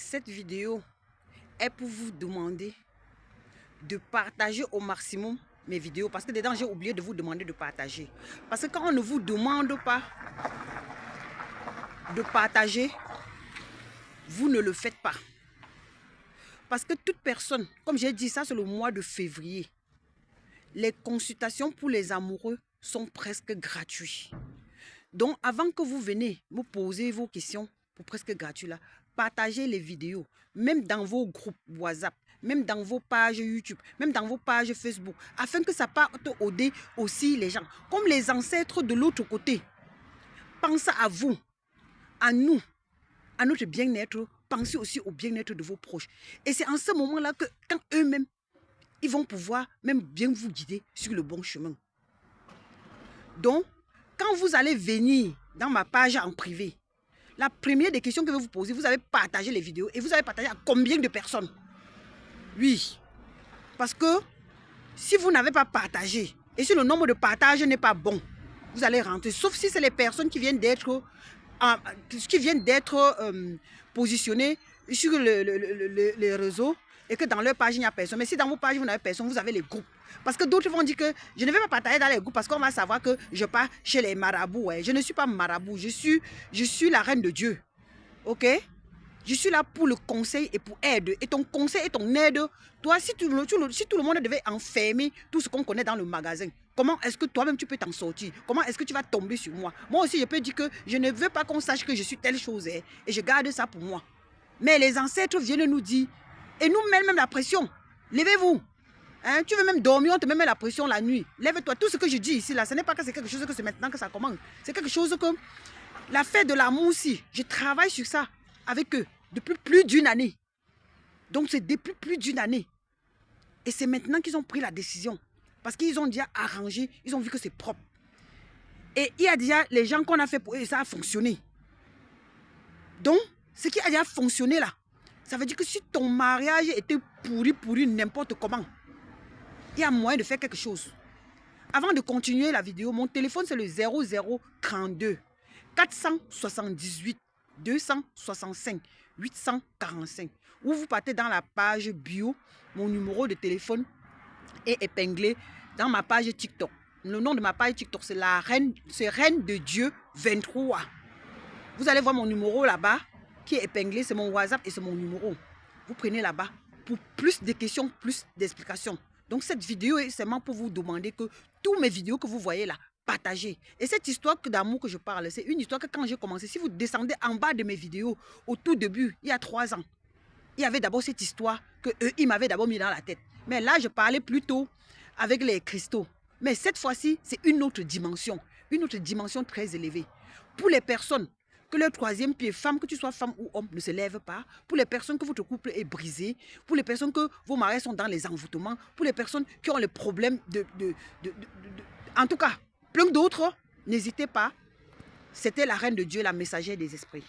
Cette vidéo est pour vous demander de partager au maximum mes vidéos. Parce que dedans, j'ai oublié de vous demander de partager. Parce que quand on ne vous demande pas de partager, vous ne le faites pas. Parce que toute personne, comme j'ai dit, ça c'est le mois de février. Les consultations pour les amoureux sont presque gratuites. Donc, avant que vous venez me poser vos questions pour presque gratuit là, partagez les vidéos, même dans vos groupes WhatsApp, même dans vos pages YouTube, même dans vos pages Facebook, afin que ça parte aider aussi les gens. Comme les ancêtres de l'autre côté, pensez à vous, à nous, à notre bien-être, pensez aussi au bien-être de vos proches. Et c'est en ce moment-là que, quand eux-mêmes, ils vont pouvoir même bien vous guider sur le bon chemin. Donc, quand vous allez venir dans ma page en privé, la première des questions que je vais vous poser, vous avez partagé les vidéos et vous avez partagé à combien de personnes? Oui. Parce que si vous n'avez pas partagé et si le nombre de partages n'est pas bon, vous allez rentrer. Sauf si c'est les personnes qui viennent d'être positionnées sur les réseaux et que dans leur page, il n'y a personne. Mais si dans vos pages, vous n'avez personne, vous avez les groupes. Parce que d'autres vont dire que je ne vais pas partager dans les groupes parce qu'on va savoir que je pars chez les marabouts. Ouais. Je ne suis pas marabout, je suis la reine de Dieu. Ok? Je suis là pour le conseil et pour aide. Et ton conseil et ton aide, toi, si tout le monde devait enfermer tout ce qu'on connaît dans le magasin, comment est-ce que toi-même tu peux t'en sortir? Comment est-ce que tu vas tomber sur moi? Moi aussi, je peux dire que je ne veux pas qu'on sache que je suis telle chose. Et je garde ça pour moi. Mais les ancêtres viennent nous dire, et nous mettent même la pression. Levez-vous. Hein, tu veux même dormir, on te met la pression la nuit. Lève-toi. Tout ce que je dis ici, là, ce n'est pas que c'est quelque chose que c'est maintenant que ça commence. C'est quelque chose que la fête de l'amour aussi, je travaille sur ça avec eux depuis plus d'une année. Donc c'est depuis plus d'une année. Et c'est maintenant qu'ils ont pris la décision. Parce qu'ils ont déjà arrangé, ils ont vu que c'est propre. Et il y a déjà les gens qu'on a fait pour eux et ça a fonctionné. Donc, ce qui a déjà fonctionné là, ça veut dire que si ton mariage était pourri n'importe comment, il y a moyen de faire quelque chose. Avant de continuer la vidéo, mon téléphone c'est le 0032 478 265 845. Ou vous partez dans la page bio, mon numéro de téléphone est épinglé dans ma page TikTok. Le nom de ma page TikTok c'est Reine de Dieu 23. Vous allez voir mon numéro là-bas qui est épinglé, c'est mon WhatsApp et c'est mon numéro. Vous prenez là-bas pour plus de questions, plus d'explications. Donc cette vidéo est seulement pour vous demander que tous mes vidéos que vous voyez là, partagez. Et cette histoire d'amour que je parle, c'est une histoire que quand j'ai commencé, si vous descendez en bas de mes vidéos, au tout début, il y a 3 ans, il y avait d'abord cette histoire que ils m'avaient d'abord mis dans la tête. Mais là, je parlais plutôt avec les cristaux. Mais cette fois-ci, c'est une autre dimension très élevée. Pour les personnes que leur troisième pied, femme, que tu sois femme ou homme, ne se lève pas. Pour les personnes que votre couple est brisé. Pour les personnes que vos maris sont dans les envoûtements. Pour les personnes qui ont les problèmes en tout cas, plein d'autres, n'hésitez pas. C'était la Reine de Dieu, la messagère des esprits.